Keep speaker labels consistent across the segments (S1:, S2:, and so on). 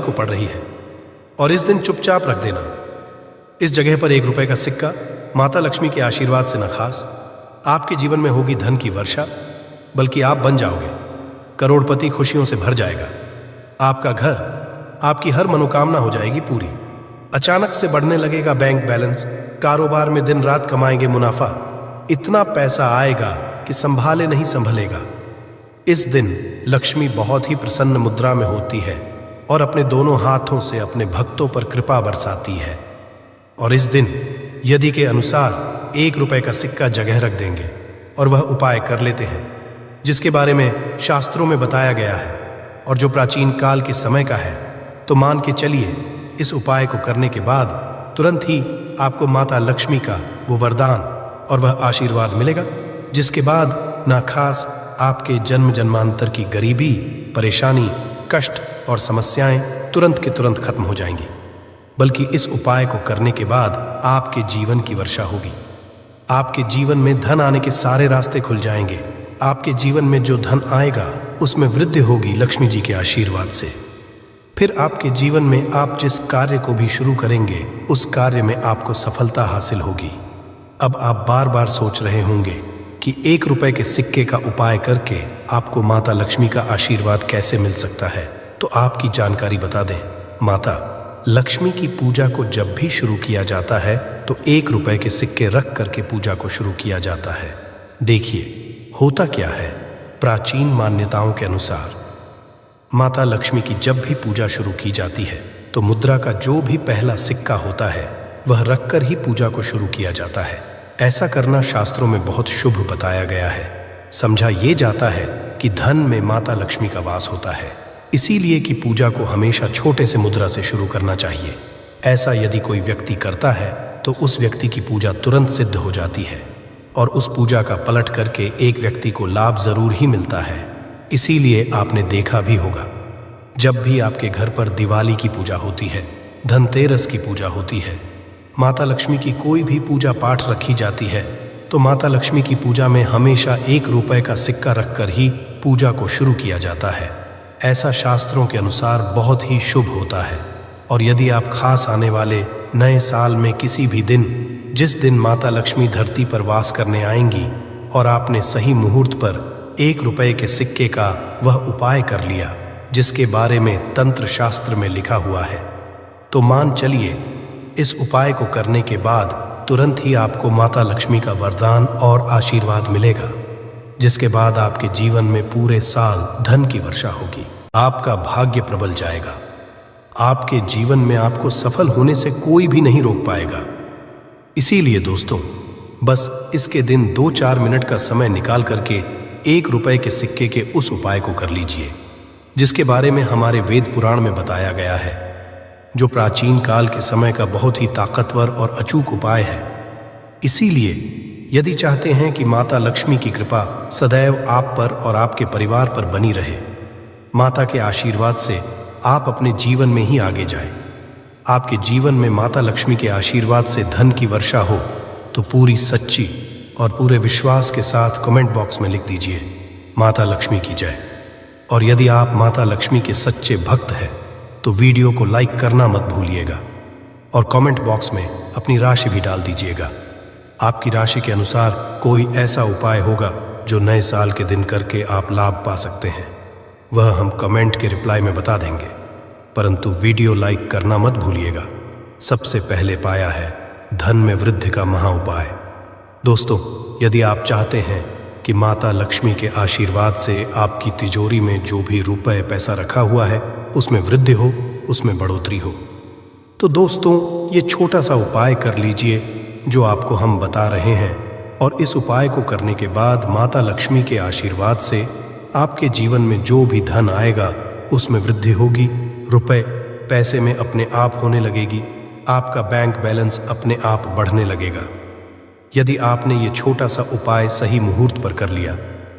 S1: को पड़ रही है, और इस दिन चुपचाप रख देना। इस जगह पर 1 रुपए का सिक्का माता लक्ष्मी के आशीर्वाद से न खास आपके जीवन में होगी धन की वर्षा, बल्कि आप बन जाओगे करोड़पति। खुशियों से भर जाएगा आपका घर, आपकी हर मनोकामना हो जाएगी पूरी। अचानक से बढ़ने लगेगा बैंक बैलेंस, कारोबार में दिन रात कमाएंगे मुनाफा। इतना पैसा आएगा कि संभाले नहीं संभलेगा। इस दिन लक्ष्मी बहुत ही प्रसन्न मुद्रा में होती है और अपने दोनों हाथों से अपने भक्तों पर कृपा बरसाती है। और इस दिन यदि के अनुसार 1 रुपए का सिक्का जगह रख देंगे और वह उपाय कर लेते हैं जिसके बारे में शास्त्रों में बताया गया है और जो प्राचीन काल के समय का है, तो मान के चलिए इस उपाय को करने के बाद तुरंत ही आपको माता लक्ष्मी का वो वरदान और वह आशीर्वाद मिलेगा, जिसके बाद ना खास आपके जन्म जन्मांतर की गरीबी, परेशानी, कष्ट और समस्याएं तुरंत के तुरंत खत्म हो जाएंगी, बल्कि इस उपाय को करने के बाद आपके जीवन की वर्षा होगी। आपके जीवन में धन आने के सारे रास्ते खुल जाएंगे। आपके जीवन में जो धन आएगा उसमें वृद्धि होगी लक्ष्मी जी के आशीर्वाद से। फिर आपके जीवन में आप जिस कार्य को भी शुरू करेंगे उस कार्य में आपको सफलता हासिल होगी। अब आप बार बार सोच रहे होंगे कि 1 रुपए के सिक्के का उपाय करके आपको माता लक्ष्मी का आशीर्वाद कैसे मिल सकता है, तो आपकी जानकारी बता दें। माता लक्ष्मी की पूजा को जब भी शुरू किया जाता है तो 1 रुपए के सिक्के रख करके पूजा को शुरू किया जाता है। देखिए होता क्या है, प्राचीन मान्यताओं के अनुसार माता लक्ष्मी की जब भी पूजा शुरू की जाती है तो मुद्रा का जो भी पहला सिक्का होता है वह रखकर ही पूजा को शुरू किया जाता है। ऐसा करना शास्त्रों में बहुत शुभ बताया गया है। समझा ये जाता है कि धन में माता लक्ष्मी का वास होता है, इसीलिए कि पूजा को हमेशा छोटे से मुद्रा से शुरू करना चाहिए। ऐसा यदि कोई व्यक्ति करता है तो उस व्यक्ति की पूजा तुरंत सिद्ध हो जाती है और उस पूजा का पलट करके एक व्यक्ति को लाभ जरूर ही मिलता है। इसीलिए आपने देखा भी होगा, जब भी आपके घर पर दिवाली की पूजा होती है, धनतेरस की पूजा होती है, माता लक्ष्मी की कोई भी पूजा पाठ रखी जाती है, तो माता लक्ष्मी की पूजा में हमेशा 1 रुपए का सिक्का रखकर ही पूजा को शुरू किया जाता है। ऐसा शास्त्रों के अनुसार बहुत ही शुभ होता है। और यदि आप खास आने वाले नए साल में किसी भी दिन, जिस दिन माता लक्ष्मी धरती पर वास करने आएंगी, और आपने सही मुहूर्त पर 1 रुपए के सिक्के का वह उपाय कर लिया जिसके बारे में तंत्र शास्त्र में लिखा हुआ है, तो मान चलिए इस उपाय को करने के बाद तुरंत ही आपको माता लक्ष्मी का वरदान और आशीर्वाद मिलेगा, जिसके बाद आपके जीवन में पूरे साल धन की वर्षा होगी। आपका भाग्य प्रबल जाएगा। आपके जीवन में आपको सफल होने से कोई भी नहीं रोक पाएगा। इसीलिए दोस्तों, बस इसके दिन 2-4 मिनट का समय निकाल करके 1 रुपए के सिक्के के उस उपाय को कर लीजिए जिसके बारे में हमारे वेद पुराण में बताया गया है, जो प्राचीन काल के समय का बहुत ही ताकतवर और अचूक उपाय है। इसीलिए यदि चाहते हैं कि माता लक्ष्मी की कृपा सदैव आप पर और आपके परिवार पर बनी रहे, माता के आशीर्वाद से आप अपने जीवन में ही आगे जाएं, आपके जीवन में माता लक्ष्मी के आशीर्वाद से धन की वर्षा हो, तो पूरी सच्ची और पूरे विश्वास के साथ कमेंट बॉक्स में लिख दीजिए माता लक्ष्मी की जय। और यदि आप माता लक्ष्मी के सच्चे भक्त हैं तो वीडियो को लाइक करना मत भूलिएगा और कमेंट बॉक्स में अपनी राशि भी डाल दीजिएगा। आपकी राशि के अनुसार कोई ऐसा उपाय होगा जो नए साल के दिन करके आप लाभ पा सकते हैं, वह हम कमेंट के रिप्लाई में बता देंगे, परंतु वीडियो लाइक करना मत भूलिएगा। सबसे पहले पाया है धन में वृद्धि का महा उपाय। दोस्तों, यदि आप चाहते हैं कि माता लक्ष्मी के आशीर्वाद से आपकी तिजोरी में जो भी रुपए पैसा रखा हुआ है उसमें वृद्धि हो, उसमें बढ़ोतरी हो, तो दोस्तों ये छोटा सा उपाय कर लीजिए जो आपको हम बता रहे हैं। और इस उपाय को करने के बाद माता लक्ष्मी के आशीर्वाद से आपके जीवन में जो भी धन आएगा उसमें वृद्धि होगी, रुपए पैसे में अपने आप होने लगेगी, आपका बैंक बैलेंस अपने आप बढ़ने लगेगा। यदि आपने ये छोटा सा उपाय सही मुहूर्त पर कर लिया,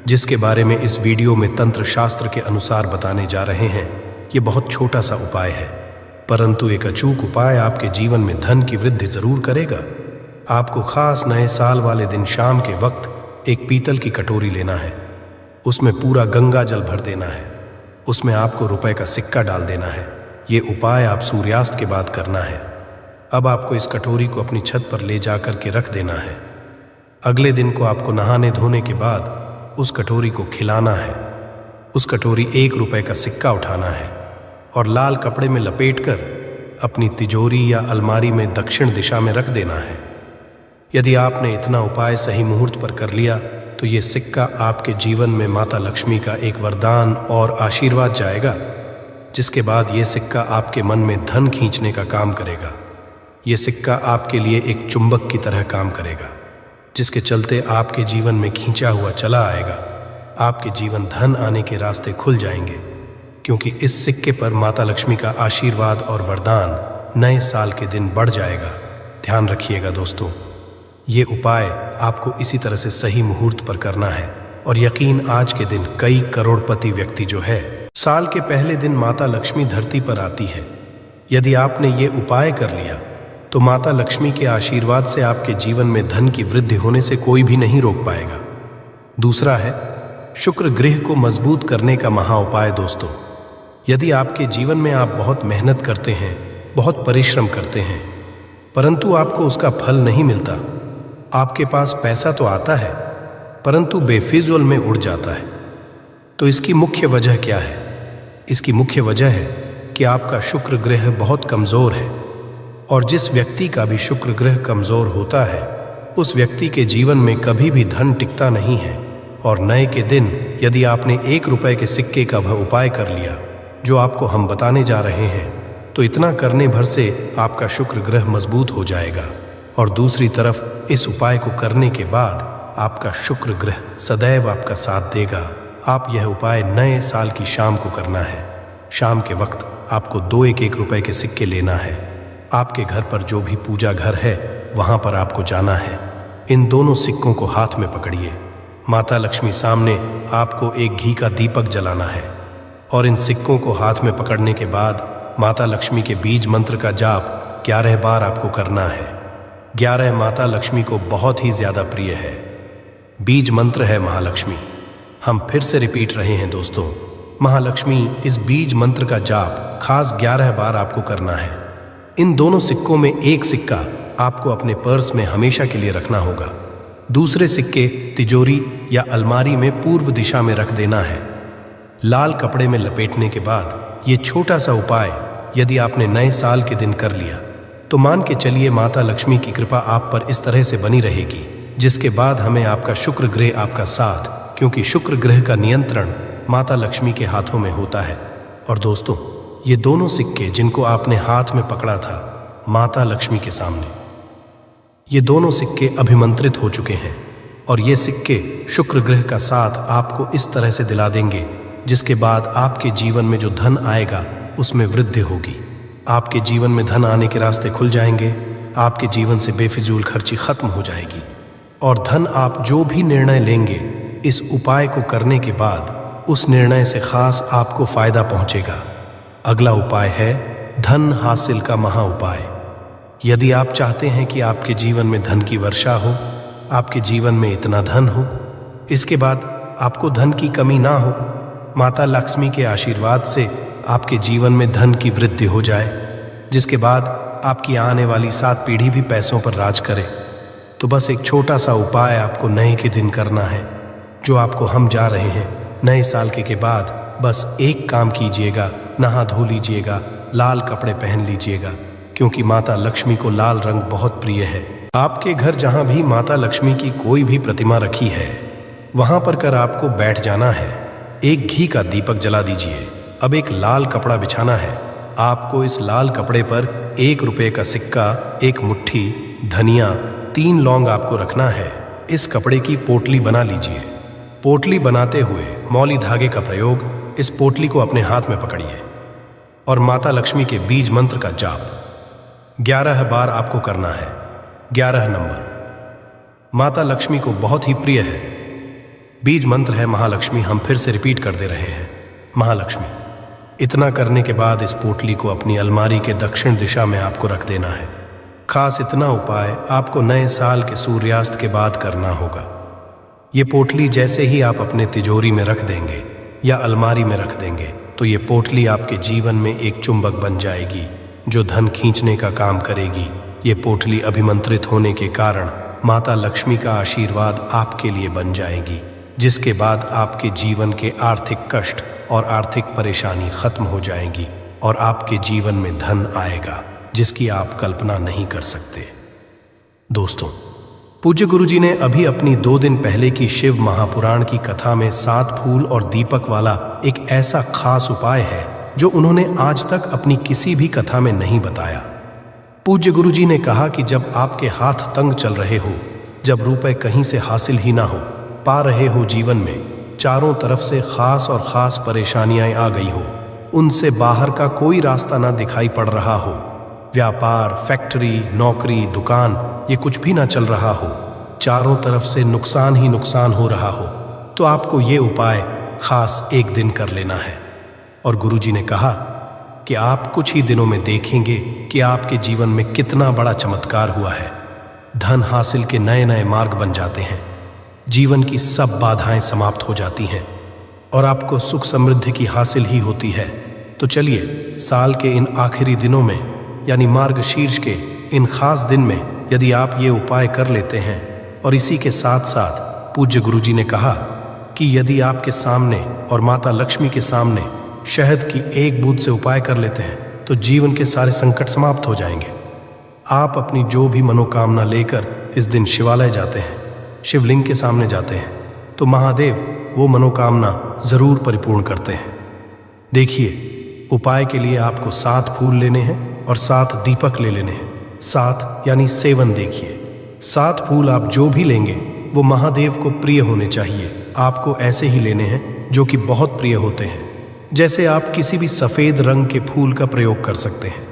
S1: जिसके बारे में इस वीडियो में तंत्र शास्त्र के अनुसार बताने जा रहे हैं, ये बहुत छोटा सा उपाय है, परंतु एक अचूक उपाय आपके जीवन में धन की वृद्धि जरूर करेगा। आपको खास नए साल वाले दिन शाम के वक्त एक पीतल की कटोरी लेना है, उसमें पूरा गंगा जल भर देना है, उसमें आपको रुपए का सिक्का डाल देना है ये उपाय आप सूर्यास्त के बाद करना है। अब आपको इस कटोरी को अपनी छत पर ले जाकर के रख देना है। अगले दिन को आपको नहाने धोने के बाद उस कटोरी को खिलाना है। उस कटोरी 1 रुपए का सिक्का उठाना है और लाल कपड़े में लपेटकर अपनी तिजोरी या अलमारी में दक्षिण दिशा में रख देना है। यदि आपने इतना उपाय सही मुहूर्त पर कर लिया तो ये सिक्का आपके जीवन में माता लक्ष्मी का एक वरदान और आशीर्वाद जाएगा, जिसके बाद ये सिक्का आपके मन में धन खींचने का काम करेगा। ये सिक्का आपके लिए एक चुंबक की तरह काम करेगा, जिसके चलते आपके जीवन में खींचा हुआ चला आएगा। आपके जीवन धन आने के रास्ते खुल जाएंगे, क्योंकि इस सिक्के पर माता लक्ष्मी का आशीर्वाद और वरदान नए साल के दिन बढ़ जाएगा। ध्यान रखिएगा दोस्तों, ये उपाय आपको इसी तरह से सही मुहूर्त पर करना है। और यकीन, आज के दिन कई करोड़पति व्यक्ति जो है, साल के पहले दिन माता लक्ष्मी धरती पर आती है। यदि आपने ये उपाय कर लिया तो माता लक्ष्मी के आशीर्वाद से आपके जीवन में धन की वृद्धि होने से कोई भी नहीं रोक पाएगा। दूसरा है शुक्र ग्रह को मजबूत करने का महा उपाय। दोस्तों, यदि आपके जीवन में आप बहुत मेहनत करते हैं, बहुत परिश्रम करते हैं, परंतु आपको उसका फल नहीं मिलता, आपके पास पैसा तो आता है परंतु बेफिजूल में उड़ जाता है, तो इसकी मुख्य वजह क्या है? इसकी मुख्य वजह है कि आपका शुक्र ग्रह बहुत कमज़ोर है। और जिस व्यक्ति का भी शुक्र ग्रह कमज़ोर होता है, उस व्यक्ति के जीवन में कभी भी धन टिकता नहीं है। और नए के दिन यदि आपने 1 रुपए के सिक्के का वह उपाय कर लिया जो आपको हम बताने जा रहे हैं, तो इतना करने भर से आपका शुक्र ग्रह मजबूत हो जाएगा। और दूसरी तरफ इस उपाय को करने के बाद आपका शुक्र ग्रह सदैव आपका साथ देगा। आप यह उपाय नए साल की शाम को करना है। शाम के वक्त आपको 2 1 रुपए के सिक्के लेना है। आपके घर पर जो भी पूजा घर है वहां पर आपको जाना है। इन दोनों सिक्कों को हाथ में पकड़िए। माता लक्ष्मी सामने आपको एक घी का दीपक जलाना है और इन सिक्कों को हाथ में पकड़ने के बाद माता लक्ष्मी के बीज मंत्र का जाप 11 बार आपको करना है। 11 माता लक्ष्मी को बहुत ही ज्यादा प्रिय है। बीज मंत्र है महालक्ष्मी। हम फिर से रिपीट रहे हैं दोस्तों, महालक्ष्मी इस बीज मंत्र का जाप खास 11 बार आपको करना है। इन दोनों सिक्कों में एक सिक्का आपको अपने पर्स में हमेशा के लिए रखना होगा। दूसरे सिक्के तिजोरी या अलमारी में पूर्व दिशा में रख देना है। लाल कपड़े में लपेटने के बाद ये छोटा सा उपाय यदि आपने नए साल के दिन कर लिया तो मान के चलिए माता लक्ष्मी की कृपा आप पर इस तरह से बनी रहेगी, जिसके बाद हमें आपका शुक्र ग्रह आपका साथ, क्योंकि शुक्र ग्रह का नियंत्रण माता लक्ष्मी के हाथों में होता है। और दोस्तों, ये दोनों सिक्के जिनको आपने हाथ में पकड़ा था माता लक्ष्मी के सामने, ये दोनों सिक्के अभिमंत्रित हो चुके हैं और ये सिक्के शुक्र ग्रह का साथ आपको इस तरह से दिला देंगे, जिसके बाद आपके जीवन में जो धन आएगा उसमें वृद्धि होगी। आपके जीवन में धन आने के रास्ते खुल जाएंगे। आपके जीवन से बेफिजूल खर्ची खत्म हो जाएगी और धन आप जो भी निर्णय लेंगे इस उपाय को करने के बाद उस निर्णय से खास आपको फायदा पहुंचेगा। अगला उपाय है धन हासिल का महा उपाय। यदि आप चाहते हैं कि आपके जीवन में धन की वर्षा हो, आपके जीवन में इतना धन हो, इसके बाद आपको धन की कमी ना हो, माता लक्ष्मी के आशीर्वाद से आपके जीवन में धन की वृद्धि हो जाए, जिसके बाद आपकी आने वाली 7 पीढ़ी भी पैसों पर राज करे, तो बस एक छोटा सा उपाय आपको नए के दिन करना है, जो आपको हम जा रहे हैं। नए साल के बाद बस एक काम कीजिएगा, नहा धो लीजिएगा, लाल कपड़े पहन लीजिएगा, क्योंकि माता लक्ष्मी को लाल रंग बहुत प्रिय है। आपके घर जहां भी माता लक्ष्मी की कोई भी प्रतिमा रखी है वहां पर कर आपको बैठ जाना है। एक घी का दीपक जला दीजिए। अब एक लाल कपड़ा बिछाना है। आपको इस लाल कपड़े पर 1 रुपए का सिक्का, 1 मुट्ठी धनिया, 3 लौंग आपको रखना है। इस कपड़े की पोटली बना लीजिए। पोटली बनाते हुए मौली धागे का प्रयोग, इस पोटली को अपने हाथ में पकड़िए और माता लक्ष्मी के बीज मंत्र का जाप 11 बार आपको करना है। 11 नंबर माता लक्ष्मी को बहुत ही प्रिय है। बीज मंत्र है महालक्ष्मी। हम फिर से रिपीट कर दे रहे हैं, महालक्ष्मी। इतना करने के बाद इस पोटली को अपनी अलमारी के दक्षिण दिशा में आपको रख देना है। खास इतना उपाय आपको नए साल के सूर्यास्त के बाद करना होगा। ये पोटली जैसे ही आप अपने तिजोरी में रख देंगे या अलमारी में रख देंगे, तो ये पोटली आपके जीवन में एक चुंबक बन जाएगी जो धन खींचने का काम करेगी। ये पोटली अभिमंत्रित होने के कारण माता लक्ष्मी का आशीर्वाद आपके लिए बन जाएगी, जिसके बाद आपके जीवन के आर्थिक कष्ट और आर्थिक परेशानी खत्म हो जाएगी और आपके जीवन में धन आएगा जिसकी आप कल्पना नहीं कर सकते। दोस्तों, पूज्य गुरुजी ने अभी अपनी 2 दिन पहले की शिव महापुराण की कथा में 7 फूल और दीपक वाला एक ऐसा खास उपाय है जो उन्होंने आज तक अपनी किसी भी कथा में नहीं बताया। पूज्य गुरुजी ने कहा कि जब आपके हाथ तंग चल रहे हो, जब रुपए कहीं से हासिल ही ना हो पा रहे हो, जीवन में चारों तरफ से खास और खास परेशानियां आ गई हो, उनसे बाहर का कोई रास्ता ना दिखाई पड़ रहा हो, व्यापार, फैक्ट्री, नौकरी, दुकान ये कुछ भी ना चल रहा हो, चारों तरफ से नुकसान ही नुकसान हो रहा हो, तो आपको ये उपाय खास एक दिन कर लेना है। और गुरुजी ने कहा कि आप कुछ ही दिनों में देखेंगे कि आपके जीवन में कितना बड़ा चमत्कार हुआ है। धन हासिल के नए नए मार्ग बन जाते हैं, जीवन की सब बाधाएं समाप्त हो जाती हैं और आपको सुख समृद्धि की हासिल ही होती है। तो चलिए, साल के इन आखिरी दिनों में यानी मार्गशीर्ष के इन खास दिन में यदि आप ये उपाय कर लेते हैं, और इसी के साथ साथ पूज्य गुरुजी ने कहा कि यदि आपके सामने और माता लक्ष्मी के सामने शहद की एक बूंद से उपाय कर लेते हैं तो जीवन के सारे संकट समाप्त हो जाएंगे। आप अपनी जो भी मनोकामना लेकर इस दिन शिवालय जाते हैं, शिवलिंग के सामने जाते हैं, तो महादेव वो मनोकामना जरूर परिपूर्ण करते हैं। देखिए, उपाय के लिए आपको 7 फूल लेने हैं और 7 दीपक ले लेने हैं। 7 यानी 7 देखिए, 7 फूल आप जो भी लेंगे वो महादेव को प्रिय होने चाहिए। आपको ऐसे ही लेने हैं जो कि बहुत प्रिय होते हैं। जैसे आप किसी भी सफ़ेद रंग के फूल का प्रयोग कर सकते हैं,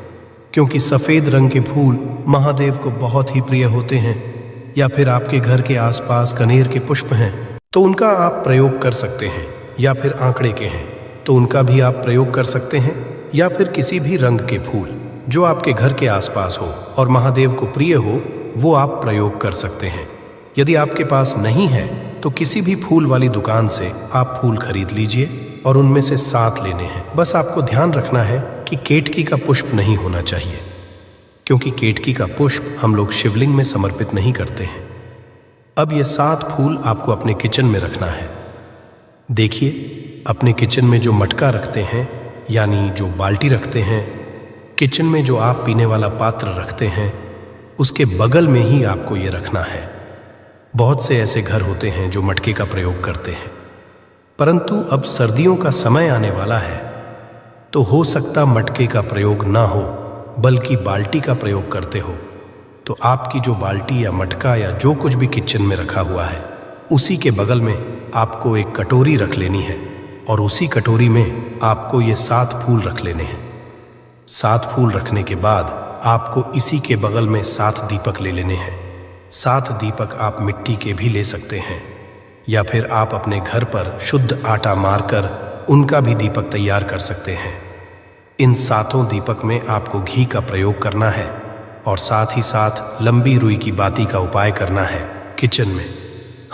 S1: क्योंकि सफ़ेद रंग के फूल महादेव को बहुत ही प्रिय होते हैं। या फिर आपके घर के आसपास कनेर के पुष्प हैं तो उनका आप प्रयोग कर सकते हैं, या फिर आंकड़े के हैं तो उनका भी आप प्रयोग कर सकते हैं, या फिर किसी भी रंग के फूल जो आपके घर के आसपास हो और महादेव को प्रिय हो वो आप प्रयोग कर सकते हैं। यदि आपके पास नहीं है तो किसी भी फूल वाली दुकान से आप फूल खरीद लीजिए और उनमें से 7 लेने हैं। बस आपको ध्यान रखना है कि केतकी का पुष्प नहीं होना चाहिए, क्योंकि केतकी का पुष्प हम लोग शिवलिंग में समर्पित नहीं करते हैं। अब ये 7 फूल आपको अपने किचन में रखना है। देखिए, अपने किचन में जो मटका रखते हैं यानी जो बाल्टी रखते हैं, किचन में जो आप पीने वाला पात्र रखते हैं, उसके बगल में ही आपको ये रखना है। बहुत से ऐसे घर होते हैं जो मटके का प्रयोग करते हैं, परंतु अब सर्दियों का समय आने वाला है तो हो सकता मटके का प्रयोग ना हो बल्कि बाल्टी का प्रयोग करते हो। तो आपकी जो बाल्टी या मटका या जो कुछ भी किचन में रखा हुआ है उसी के बगल में आपको एक कटोरी रख लेनी है और उसी कटोरी में आपको ये 7 फूल रख लेने हैं। 7 फूल रखने के बाद आपको इसी के बगल में 7 दीपक ले लेने हैं। 7 दीपक आप मिट्टी के भी ले सकते हैं, या फिर आप अपने घर पर शुद्ध आटा मारकर उनका भी दीपक तैयार कर सकते हैं। इन 7 दीपक में आपको घी का प्रयोग करना है और साथ ही साथ लंबी रुई की बाती का उपाय करना है। किचन में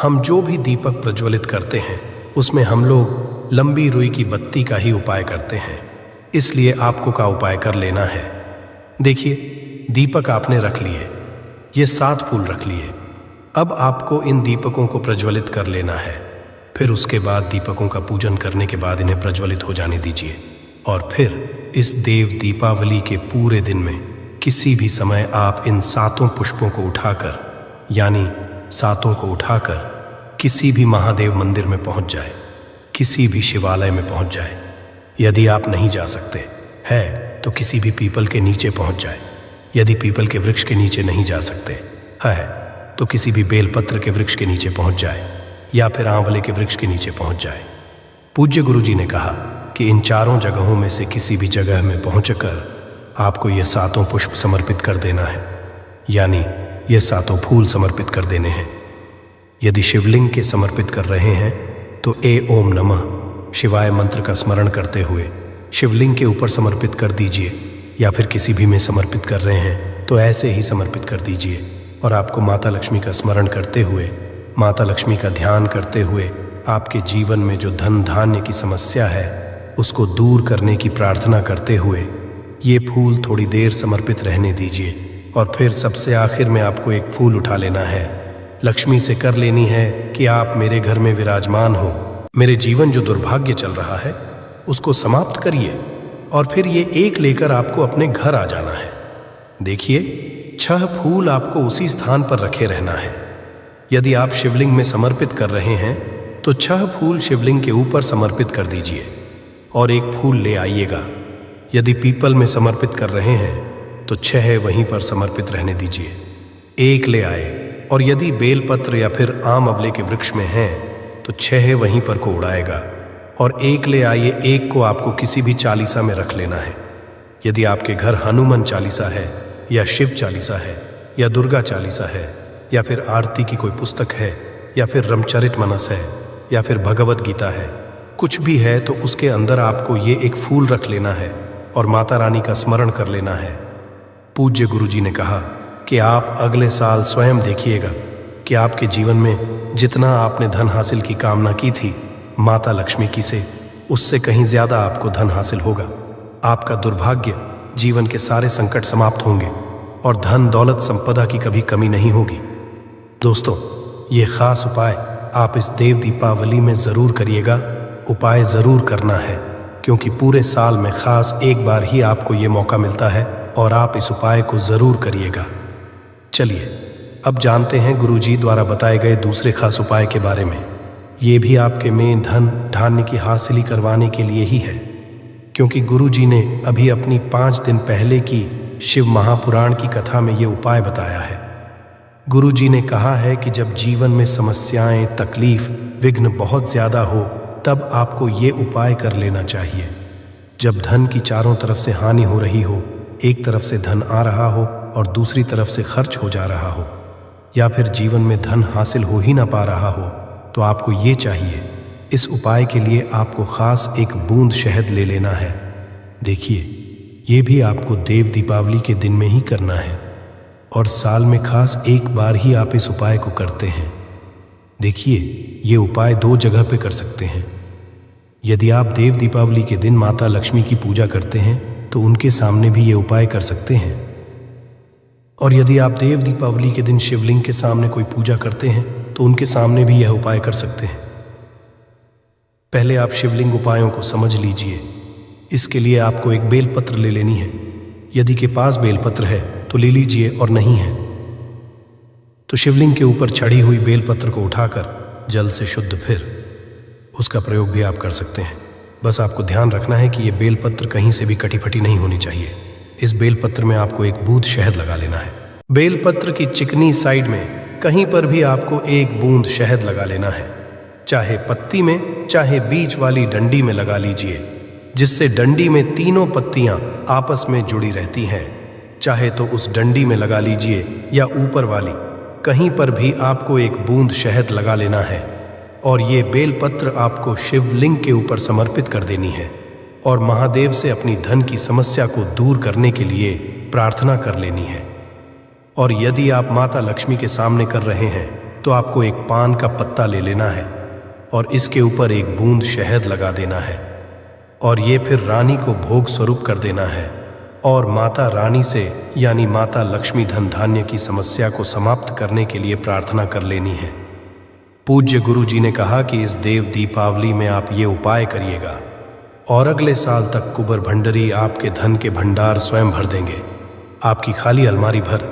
S1: हम जो भी दीपक प्रज्वलित करते हैं उसमें हम लोग लंबी रुई की बत्ती का ही उपाय करते हैं, इसलिए आपको का उपाय कर लेना है। देखिए, दीपक आपने रख लिए, ये 7 फूल रख लिए। अब आपको इन दीपकों को प्रज्वलित कर लेना है। फिर उसके बाद दीपकों का पूजन करने के बाद इन्हें प्रज्वलित हो जाने दीजिए, और फिर इस देव दीपावली के पूरे दिन में किसी भी समय आप इन 7 पुष्पों को उठाकर यानी 7 को उठाकर किसी भी महादेव मंदिर में पहुंच जाए, किसी भी शिवालय में पहुंच जाए। यदि आप नहीं जा सकते है तो किसी भी पीपल के नीचे पहुंच जाए। यदि पीपल के वृक्ष के नीचे नहीं जा सकते है तो किसी भी बेलपत्र के वृक्ष के नीचे पहुंच जाए, या फिर आंवले के वृक्ष के नीचे पहुंच जाए। पूज्य गुरुजी ने कहा कि इन 4 जगहों में से किसी भी जगह में पहुंचकर आपको ये 7 पुष्प समर्पित कर देना है, यानी ये 7 फूल समर्पित कर देने हैं। यदि शिवलिंग के समर्पित कर रहे हैं तो ओम नमः शिवाय मंत्र का स्मरण करते हुए शिवलिंग के ऊपर समर्पित कर दीजिए, या फिर किसी भी में समर्पित कर रहे हैं तो ऐसे ही समर्पित कर दीजिए। और आपको माता लक्ष्मी का स्मरण करते हुए, माता लक्ष्मी का ध्यान करते हुए आपके जीवन में जो धन धान्य की समस्या है उसको दूर करने की प्रार्थना करते हुए ये फूल थोड़ी देर समर्पित रहने दीजिए और फिर सबसे आखिर में आपको एक फूल उठा लेना है। लक्ष्मी से कर लेनी है कि आप मेरे घर में विराजमान हो, मेरे जीवन जो दुर्भाग्य चल रहा है उसको समाप्त करिए, और फिर ये एक लेकर आपको अपने घर आ जाना है। देखिए 6 फूल आपको उसी स्थान पर रखे रहना है। यदि आप शिवलिंग में समर्पित कर रहे हैं तो 6 फूल शिवलिंग के ऊपर समर्पित कर दीजिए और एक फूल ले आइएगा। यदि पीपल में समर्पित कर रहे हैं तो 6 वहीं पर समर्पित रहने दीजिए, एक ले आए। और यदि बेलपत्र या फिर आम अवले के वृक्ष में हैं तो 6 वहीं पर को उड़ाएगा और एक ले आइए। एक को आपको किसी भी चालीसा में रख लेना है। यदि आपके घर हनुमान चालीसा है या शिव चालीसा है या दुर्गा चालीसा है या फिर आरती की कोई पुस्तक है या फिर रामचरितमानस है या फिर भगवत गीता है, कुछ भी है, तो उसके अंदर आपको ये एक फूल रख लेना है और माता रानी का स्मरण कर लेना है। पूज्य गुरुजी ने कहा कि आप अगले साल स्वयं देखिएगा कि आपके जीवन में जितना आपने धन हासिल की कामना की थी माता लक्ष्मी की से, उससे कहीं ज्यादा आपको धन हासिल होगा। आपका दुर्भाग्य, जीवन के सारे संकट समाप्त होंगे और धन दौलत संपदा की कभी कमी नहीं होगी। दोस्तों, ये खास उपाय आप इस देव दीपावली में जरूर करिएगा। उपाय जरूर करना है क्योंकि पूरे साल में खास एक बार ही आपको ये मौका मिलता है और आप इस उपाय को जरूर करिएगा। चलिए अब जानते हैं गुरुजी द्वारा बताए गए दूसरे खास उपाय के बारे में। ये भी आपके में धन धान्य की हासिली करवाने के लिए ही है, क्योंकि गुरुजी ने अभी अपनी 5 दिन पहले की शिव महापुराण की कथा में ये उपाय बताया है। गुरुजी ने कहा है कि जब जीवन में समस्याएं, तकलीफ, विघ्न बहुत ज्यादा हो तब आपको ये उपाय कर लेना चाहिए। जब धन की चारों तरफ से हानि हो रही हो, एक तरफ से धन आ रहा हो और दूसरी तरफ से खर्च हो जा रहा हो, या फिर जीवन में धन हासिल हो ही ना पा रहा हो, तो आपको ये चाहिए। इस उपाय के लिए आपको खास एक बूंद शहद ले लेना है। देखिए, ये भी आपको देव दीपावली के दिन में ही करना है और साल में खास एक बार ही आप इस उपाय को करते हैं। देखिए, ये उपाय 2 जगह पे कर सकते हैं। यदि आप देव दीपावली के दिन माता लक्ष्मी की पूजा करते हैं तो उनके सामने भी ये उपाय कर सकते हैं, और यदि आप देव दीपावली के दिन शिवलिंग के सामने कोई पूजा करते हैं तो उनके सामने भी यह उपाय कर सकते हैं। पहले आप शिवलिंग उपायों को समझ लीजिए। इसके लिए आपको एक बेलपत्र ले लेनी है। यदि के पास बेलपत्र है तो ले लीजिए, और नहीं है तो शिवलिंग के ऊपर चढ़ी हुई बेलपत्र को उठाकर जल से शुद्ध फिर उसका प्रयोग भी आप कर सकते हैं। बस आपको ध्यान रखना है कि ये बेलपत्र कहीं से भी कटी फटी नहीं होनी चाहिए। इस बेलपत्र में आपको एक बूंद शहद लगा लेना है। बेलपत्र की चिकनी साइड में कहीं पर भी आपको एक बूंद शहद लगा लेना है। चाहे पत्ती में, चाहे बीच वाली डंडी में लगा लीजिए, जिससे डंडी में तीनों पत्तियां आपस में जुड़ी रहती हैं। चाहे तो उस डंडी में लगा लीजिए या ऊपर वाली, कहीं पर भी आपको एक बूंद शहद लगा लेना है और ये बेलपत्र आपको शिवलिंग के ऊपर समर्पित कर देनी है और महादेव से अपनी धन की समस्या को दूर करने के लिए प्रार्थना कर लेनी है। और यदि आप माता लक्ष्मी के सामने कर रहे हैं तो आपको एक पान का पत्ता ले लेना है और इसके ऊपर एक बूंद शहद लगा देना है और ये फिर रानी को भोग स्वरूप कर देना है और माता रानी से यानी माता लक्ष्मी धन धान्य की समस्या को समाप्त करने के लिए प्रार्थना कर लेनी है। पूज्य गुरु जी ने कहा कि इस देव दीपावली में आप ये उपाय करिएगा और अगले साल तक कुबर भंडरी आपके धन के भंडार स्वयं भर देंगे, आपकी खाली अलमारी भर,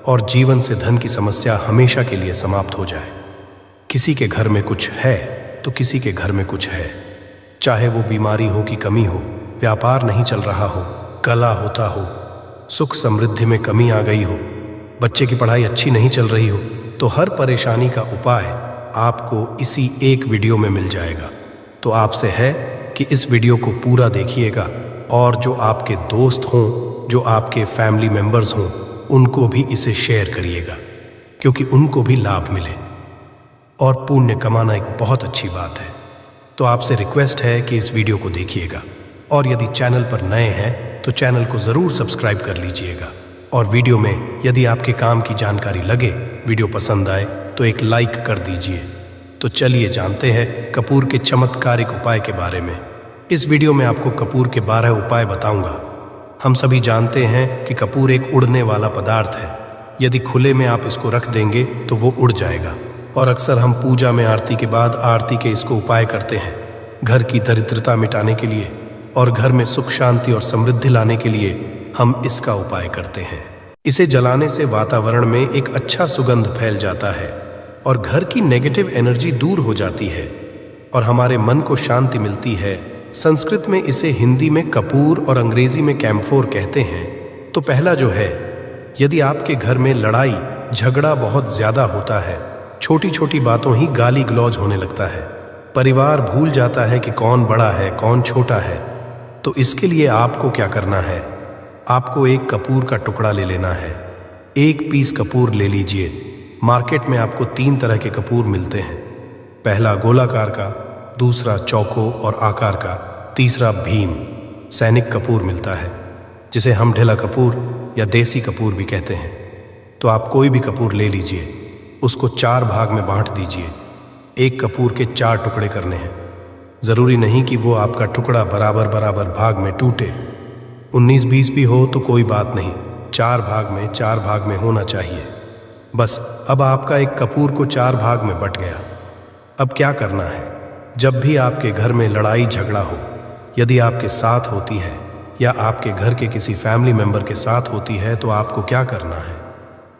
S1: और जीवन से धन की समस्या हमेशा के लिए समाप्त हो जाए। किसी के घर में कुछ है तो किसी के घर में कुछ है, चाहे वो बीमारी हो कि कमी हो, व्यापार नहीं चल रहा हो, कला होता हो, सुख समृद्धि में कमी आ गई हो, बच्चे की पढ़ाई अच्छी नहीं चल रही हो, तो हर परेशानी का उपाय आपको इसी एक वीडियो में मिल जाएगा। तो आपसे है कि इस वीडियो को पूरा देखिएगा और जो आपके दोस्त हों, जो आपके फैमिली मेंबर्स हों, उनको भी इसे शेयर करिएगा क्योंकि उनको भी लाभ मिले। और पुण्य कमाना एक बहुत अच्छी बात है। तो आपसे रिक्वेस्ट है कि इस वीडियो को देखिएगा और यदि चैनल पर नए हैं तो चैनल को ज़रूर सब्सक्राइब कर लीजिएगा। और वीडियो में यदि आपके काम की जानकारी लगे, वीडियो पसंद आए तो एक लाइक कर दीजिए। तो चलिए जानते हैं कपूर के चमत्कारिक उपाय के बारे में। इस वीडियो में आपको कपूर के 12 उपाय बताऊंगा। हम सभी जानते हैं कि कपूर एक उड़ने वाला पदार्थ है। यदि खुले में आप इसको रख देंगे तो वो उड़ जाएगा। और अक्सर हम पूजा में आरती के बाद आरती के इसको उपाय करते हैं, घर की दरिद्रता मिटाने के लिए और घर में सुख शांति और समृद्धि लाने के लिए हम इसका उपाय करते हैं। इसे जलाने से वातावरण में एक अच्छा सुगंध फैल जाता है और घर की नेगेटिव एनर्जी दूर हो जाती है और हमारे मन को शांति मिलती है। संस्कृत में इसे हिंदी में कपूर और अंग्रेजी में कैम्फोर कहते हैं। तो पहला जो है, यदि आपके घर में लड़ाई झगड़ा बहुत ज्यादा होता है, छोटी छोटी बातों ही गाली गलौज होने लगता है, परिवार भूल जाता है कि कौन बड़ा है कौन छोटा है, तो इसके लिए आपको क्या करना है? आपको एक कपूर का टुकड़ा ले लेना है। 1 पीस कपूर ले लीजिए। मार्केट में आपको 3 तरह के कपूर मिलते हैं। पहला गोलाकार का, दूसरा चौको और आकार का, तीसरा भीम सैनिक कपूर मिलता है, जिसे हम ढेला कपूर या देसी कपूर भी कहते हैं। तो आप कोई भी कपूर ले लीजिए, उसको 4 भाग में बांट दीजिए। एक कपूर के 4 टुकड़े करने हैं। ज़रूरी नहीं कि वो आपका टुकड़ा बराबर बराबर भाग में टूटे। 19-20 भी हो तो कोई बात नहीं, 4 भाग में होना चाहिए। बस अब आपका एक कपूर को 4 भाग में बट गया। अब क्या करना है? जब भी आपके घर में लड़ाई झगड़ा हो, यदि आपके साथ होती है या आपके घर के किसी फैमिली मेंबर के साथ होती है, तो आपको क्या करना है?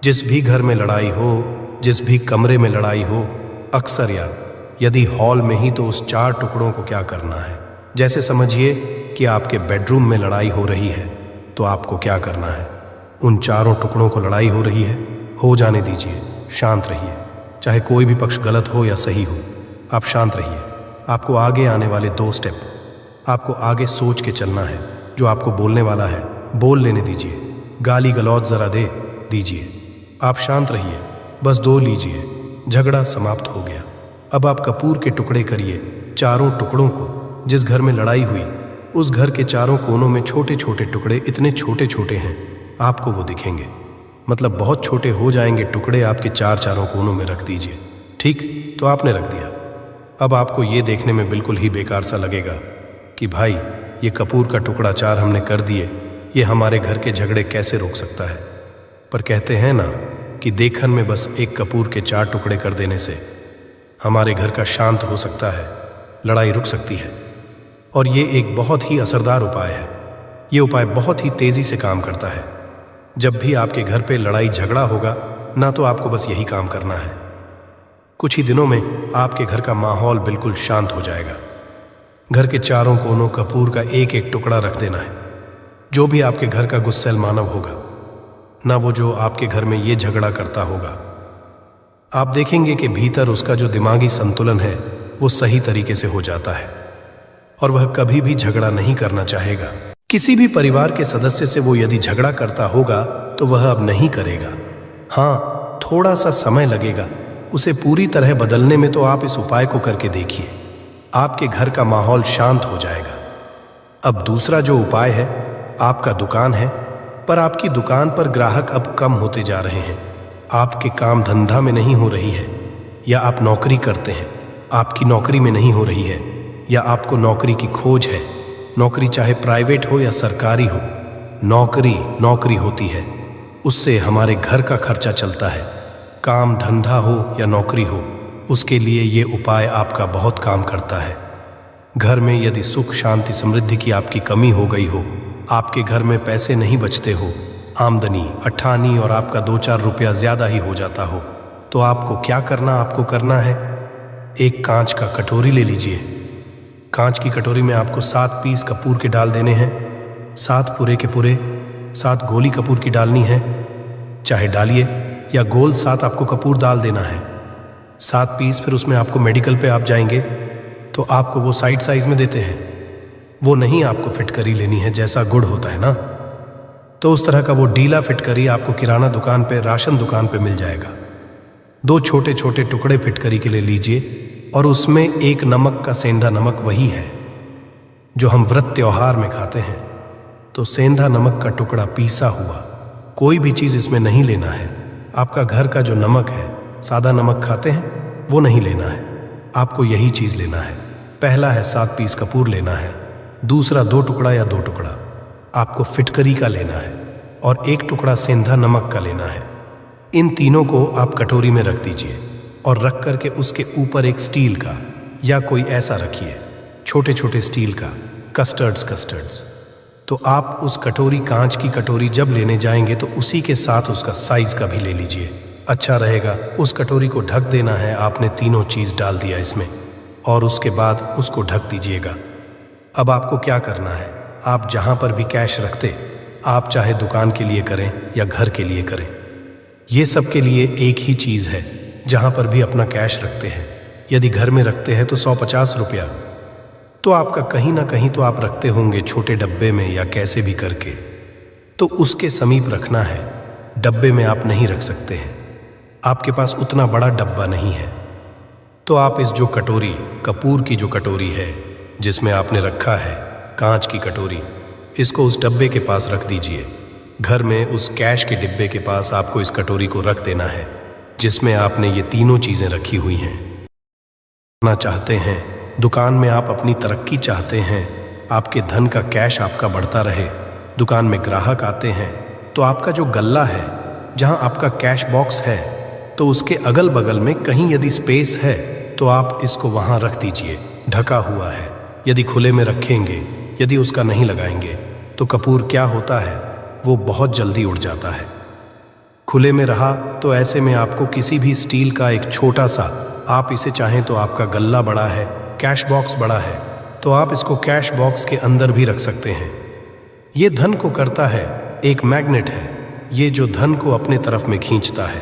S1: जिस भी घर में लड़ाई हो, जिस भी कमरे में लड़ाई हो, अक्सर या यदि हॉल में ही, तो उस 4 टुकड़ों को क्या करना है? जैसे समझिए कि आपके बेडरूम में लड़ाई हो रही है, तो आपको क्या करना है? उन 4 टुकड़ों को लड़ाई हो रही है, हो जाने दीजिए, शांत रहिए। चाहे कोई भी पक्ष गलत हो या सही हो, आप शांत रहिए। आपको आगे आने वाले 2 स्टेप आपको आगे सोच के चलना है। जो आपको बोलने वाला है बोल लेने दीजिए, गाली गलौज जरा दे दीजिए। आप शांत रहिए, बस 2 लीजिए, झगड़ा समाप्त हो गया। अब आप कपूर के टुकड़े करिए। 4 टुकड़ों को, जिस घर में लड़ाई हुई उस घर के 4 कोनों में छोटे छोटे टुकड़े, इतने छोटे छोटे हैं आपको वो दिखेंगे, मतलब बहुत छोटे हो जाएंगे टुकड़े, आपके 4 कोनों में रख दीजिए। ठीक, तो आपने रख दिया। अब आपको ये देखने में बिल्कुल ही बेकार सा लगेगा कि भाई ये कपूर का टुकड़ा 4 हमने कर दिए, ये हमारे घर के झगड़े कैसे रोक सकता है? पर कहते हैं ना कि देखन में बस एक कपूर के 4 टुकड़े कर देने से हमारे घर का शांत हो सकता है, लड़ाई रुक सकती है। और ये एक बहुत ही असरदार उपाय है। ये उपाय बहुत ही तेजी से काम करता है। जब भी आपके घर पे लड़ाई झगड़ा होगा ना, तो आपको बस यही काम करना है। कुछ ही दिनों में आपके घर का माहौल बिल्कुल शांत हो जाएगा। घर के 4 कोनों कपूर का एक एक टुकड़ा रख देना है। जो भी आपके घर का गुस्सैल मानव होगा ना, वो जो आपके घर में ये झगड़ा करता होगा, आप देखेंगे कि भीतर उसका जो दिमागी संतुलन है वो सही तरीके से हो जाता है और वह कभी भी झगड़ा नहीं करना चाहेगा। किसी भी परिवार के सदस्य से वो यदि झगड़ा करता होगा तो वह अब नहीं करेगा। हाँ, थोड़ा सा समय लगेगा उसे पूरी तरह बदलने में, तो आप इस उपाय को करके देखिए, आपके घर का माहौल शांत हो जाएगा। अब दूसरा जो उपाय है, आपका दुकान है पर आपकी दुकान पर ग्राहक अब कम होते जा रहे हैं, आपके काम धंधा में नहीं हो रही है, या आप नौकरी करते हैं, आपकी नौकरी में नहीं हो रही है, या आपको नौकरी की खोज है। नौकरी चाहे प्राइवेट हो या सरकारी हो, नौकरी होती है, उससे हमारे घर का खर्चा चलता है। काम धंधा हो या नौकरी हो, उसके लिए ये उपाय आपका बहुत काम करता है। घर में यदि सुख शांति समृद्धि की आपकी कमी हो गई हो, आपके घर में पैसे नहीं बचते हो, आमदनी अठानी और आपका 2-4 रुपया ज़्यादा ही हो जाता हो, तो आपको क्या करना? आपको करना है, एक कांच का कटोरी ले लीजिए। कांच की कटोरी में आपको 7 पीस कपूर के डाल देने हैं। 7 पूरे के पूरे, 7 गोली कपूर की डालनी है, चाहे डालिए, या गोल 7 आपको कपूर डाल देना है। 7 पीस फिर उसमें आपको मेडिकल पे आप जाएंगे तो आपको वो साइड साइज में देते हैं, वो नहीं आपको फिटकरी लेनी है जैसा गुड़ होता है ना, तो उस तरह का वो डीला फिटकरी आपको किराना दुकान पे, राशन दुकान पे मिल जाएगा। 2 छोटे छोटे टुकड़े फिटकरी के लिए लीजिए और उसमें एक नमक का सेंधा नमक, वही है जो हम व्रत त्योहार में खाते हैं। तो सेंधा नमक का टुकड़ा पीसा हुआ, कोई भी चीज़ इसमें नहीं लेना है। आपका घर का जो नमक है, सादा नमक खाते हैं, वो नहीं लेना है, आपको यही चीज़ लेना है। पहला है 7 पीस कपूर लेना है, दूसरा 2 टुकड़ा या 2 टुकड़ा आपको फिटकरी का लेना है और 1 टुकड़ा सेंधा नमक का लेना है। इन तीनों को आप कटोरी में रख दीजिए और रख करके उसके ऊपर एक स्टील का या कोई ऐसा रखिए, छोटे छोटे स्टील का कस्टर्ड्स। तो आप उस कटोरी, कांच की कटोरी जब लेने जाएंगे तो उसी के साथ उसका साइज का भी ले लीजिए, अच्छा रहेगा। उस कटोरी को ढक देना है। आपने तीनों चीज़ डाल दिया इसमें और उसके बाद उसको ढक दीजिएगा। अब आपको क्या करना है, आप जहाँ पर भी कैश रखते, आप चाहे दुकान के लिए करें या घर के लिए करें, ये सब के लिए एक ही चीज़ है। जहाँ पर भी अपना कैश रखते हैं, यदि घर में रखते हैं तो 150 रुपया तो आपका कहीं ना कहीं तो आप रखते होंगे छोटे डब्बे में या कैसे भी करके, तो उसके समीप रखना है। डब्बे में आप नहीं रख सकते हैं, आपके पास उतना बड़ा डब्बा नहीं है। तो आप इस जो कटोरी, कपूर की जो कटोरी है जिसमें आपने रखा है, कांच की कटोरी, इसको उस डब्बे के पास रख दीजिए। घर में उस कैश के डिब्बे के पास आपको इस कटोरी को रख देना है जिसमें आपने ये तीनों चीज़ें रखी हुई हैं। ना चाहते हैं, दुकान में आप अपनी तरक्की चाहते हैं, आपके धन का कैश आपका बढ़ता रहे, दुकान में ग्राहक आते हैं, तो आपका जो गल्ला है जहां आपका कैश बॉक्स है, तो उसके अगल बगल में कहीं यदि स्पेस है तो आप इसको वहां रख दीजिए, ढका हुआ है। यदि खुले में रखेंगे, यदि उसका नहीं लगाएंगे तो कपूर क्या होता है, वो बहुत जल्दी उड़ जाता है। खुले में रहा तो ऐसे में आपको किसी भी स्टील का एक छोटा सा, आप इसे चाहें तो आपका गल्ला बड़ा है, कैश बॉक्स बड़ा है, तो आप इसको कैश बॉक्स के अंदर भी रख सकते हैं। ये धन को करता है, एक मैग्नेट है, ये जो धन को अपने तरफ में खींचता है।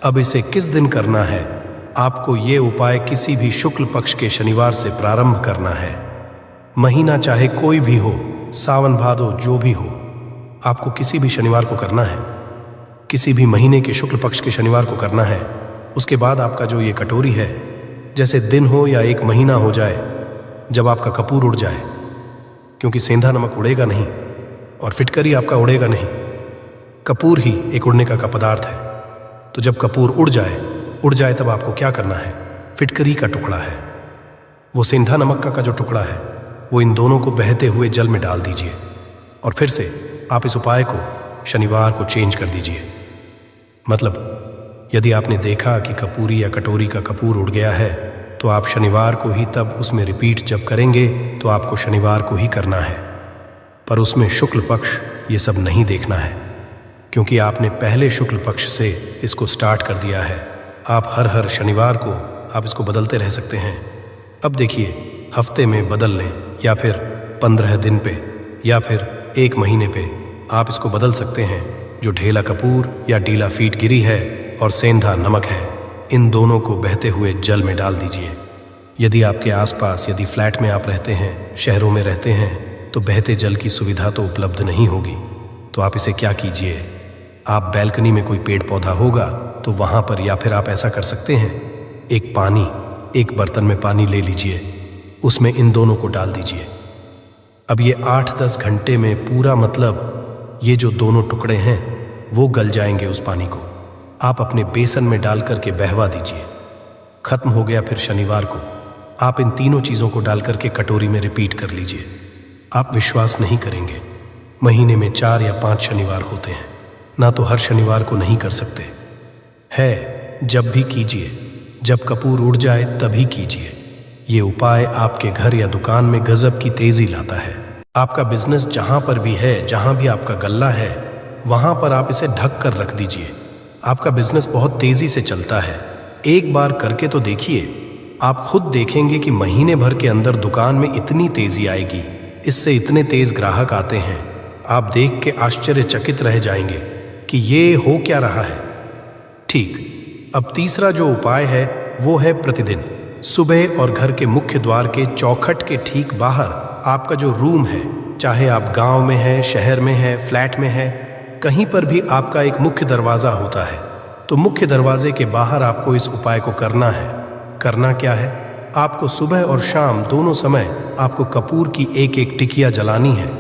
S1: अब इसे किस दिन करना है, आपको ये उपाय किसी भी शुक्ल पक्ष के शनिवार से प्रारंभ करना है। महीना चाहे कोई भी हो, सावन भादो जो भी हो, आपको किसी भी शनिवार को करना है, किसी भी महीने के शुक्ल पक्ष के शनिवार को करना है। उसके बाद आपका जो ये कटोरी है, जैसे दिन हो या एक महीना हो जाए, जब आपका कपूर उड़ जाए, क्योंकि सेंधा नमक उड़ेगा नहीं और फिटकरी आपका उड़ेगा नहीं, कपूर ही एक उड़ने का पदार्थ है। तो जब कपूर उड़ जाए तब आपको क्या करना है, फिटकरी का टुकड़ा है, वो सेंधा नमक का जो टुकड़ा है, वो इन दोनों को बहते हुए जल में डाल दीजिए और फिर से आप इस उपाय को शनिवार को चेंज कर दीजिए। मतलब यदि आपने देखा कि कपूरी या कटोरी का कपूर उड़ गया है, तो आप शनिवार को ही तब उसमें रिपीट जब करेंगे तो आपको शनिवार को ही करना है। पर उसमें शुक्ल पक्ष ये सब नहीं देखना है, क्योंकि आपने पहले शुक्ल पक्ष से इसको स्टार्ट कर दिया है। आप हर शनिवार को आप इसको बदलते रह सकते हैं। अब देखिए, हफ्ते में बदल लें या फिर 15 दिन पे या फिर 1 महीने पे आप इसको बदल सकते हैं। जो ढेला कपूर या डीला फीट गिरी है और सेंधा नमक है, इन दोनों को बहते हुए जल में डाल दीजिए। यदि आपके आसपास, यदि फ्लैट में आप रहते हैं, शहरों में रहते हैं, तो बहते जल की सुविधा तो उपलब्ध नहीं होगी। तो आप इसे क्या कीजिए, आप बैल्कनी में कोई पेड़ पौधा होगा तो वहाँ पर, या फिर आप ऐसा कर सकते हैं, एक बर्तन में पानी ले लीजिए, उसमें इन दोनों को डाल दीजिए। अब ये 8-10 घंटे में पूरा, मतलब ये जो दोनों टुकड़े हैं वो गल जाएंगे उस पानी को। आप अपने बेसन में डाल करके बहवा दीजिए। खत्म हो गया, फिर शनिवार को आप इन तीनों चीज़ों को डाल करके कटोरी में रिपीट कर लीजिए। आप विश्वास नहीं करेंगे, महीने में 4 या 5 शनिवार होते हैं, ना तो हर शनिवार को नहीं कर सकते है। जब भी कीजिए, जब कपूर उड़ जाए तभी कीजिए। ये उपाय आपके घर या दुकान में गजब की तेजी लाता है। आपका बिजनेस जहाँ पर भी है, जहाँ भी आपका गल्ला है, वहाँ पर आप इसे ढक कर रख दीजिए। आपका बिजनेस बहुत तेजी से चलता है। एक बार करके तो देखिए, आप खुद देखेंगे कि महीने भर के अंदर दुकान में इतनी तेजी आएगी, इससे इतने तेज ग्राहक आते हैं, आप देख के आश्चर्यचकित रह जाएंगे कि ये हो क्या रहा है। ठीक, अब तीसरा जो उपाय है वो है प्रतिदिन सुबह और घर के मुख्य द्वार के चौखट के ठीक बाहर आपका जो रूम है, चाहे आप गांव में है, शहर में है, फ्लैट में है, कहीं पर भी आपका एक मुख्य दरवाज़ा होता है, तो मुख्य दरवाजे के बाहर आपको इस उपाय को करना है। करना क्या है, आपको सुबह और शाम दोनों समय आपको कपूर की एक टिकिया जलानी है।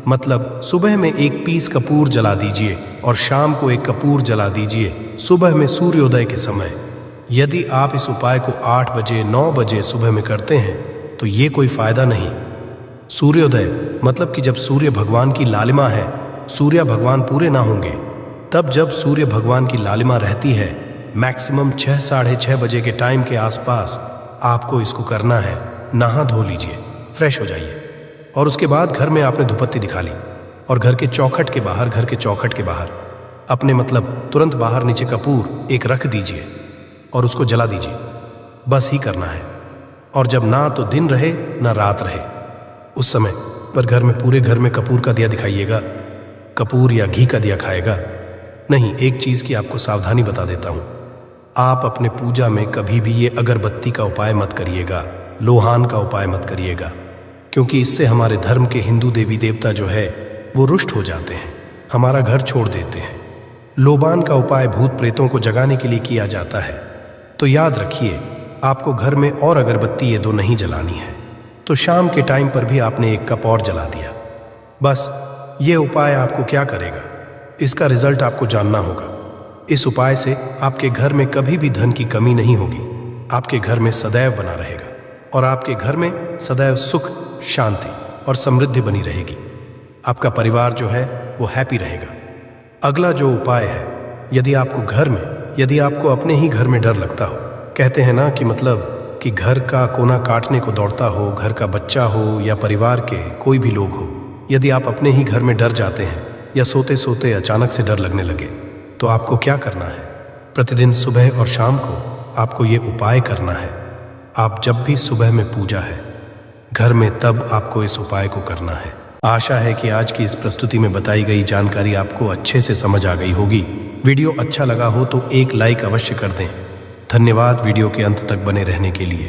S1: मतलब सुबह में 1 पीस कपूर जला दीजिए और शाम को 1 कपूर जला दीजिए, सुबह में सूर्योदय के समय। यदि आप इस उपाय को 8 बजे 9 बजे सुबह में करते हैं तो ये कोई फ़ायदा नहीं, सूर्योदय मतलब कि जब सूर्य भगवान की लालिमा है, सूर्य भगवान पूरे ना होंगे, तब जब सूर्य भगवान की लालिमा रहती है, मैक्सिमम 6 साढ़े 6 बजे के टाइम के आसपास आपको इसको करना है। नहा धो लीजिए, फ्रेश हो जाइए, और उसके बाद घर में आपने धूपबत्ती दिखा ली और घर के चौखट के बाहर अपने मतलब तुरंत बाहर नीचे कपूर एक रख दीजिए और उसको जला दीजिए। बस ही करना है। और जब ना तो दिन रहे ना रात रहे, उस समय पर घर में पूरे घर में कपूर का दिया दिखाइएगा। कपूर या घी का दिया खाएगा नहीं। एक चीज़ की आपको सावधानी बता देता हूँ, आप अपने पूजा में कभी भी ये अगरबत्ती का उपाय मत करिएगा, लोहान का उपाय मत करिएगा, क्योंकि इससे हमारे धर्म के हिंदू देवी देवता जो है वो रुष्ट हो जाते हैं, हमारा घर छोड़ देते हैं। लोबान का उपाय भूत प्रेतों को जगाने के लिए किया जाता है। तो याद रखिए, आपको घर में और अगरबत्ती ये 2 नहीं जलानी है। तो शाम के टाइम पर भी आपने 1 कप और जला दिया। बस ये उपाय आपको क्या करेगा, इसका रिजल्ट आपको जानना होगा। इस उपाय से आपके घर में कभी भी धन की कमी नहीं होगी, आपके घर में सदैव बना रहेगा और आपके घर में सदैव सुख, शांति और समृद्धि बनी रहेगी। आपका परिवार जो है वो हैप्पी रहेगा। अगला जो उपाय है, यदि आपको अपने ही घर में डर लगता हो, कहते हैं ना कि मतलब कि घर का कोना काटने को दौड़ता हो, घर का बच्चा हो या परिवार के कोई भी लोग हो, यदि आप अपने ही घर में डर जाते हैं या सोते सोते अचानक से डर लगने लगे, तो आपको क्या करना है, प्रतिदिन सुबह और शाम को आपको ये उपाय करना है। आप जब भी सुबह में पूजा है घर में, तब आपको इस उपाय को करना है। आशा है कि आज की इस प्रस्तुति में बताई गई जानकारी आपको अच्छे से समझ आ गई होगी। वीडियो अच्छा लगा हो तो एक लाइक अवश्य कर दें। धन्यवाद वीडियो के अंत तक बने रहने के लिए।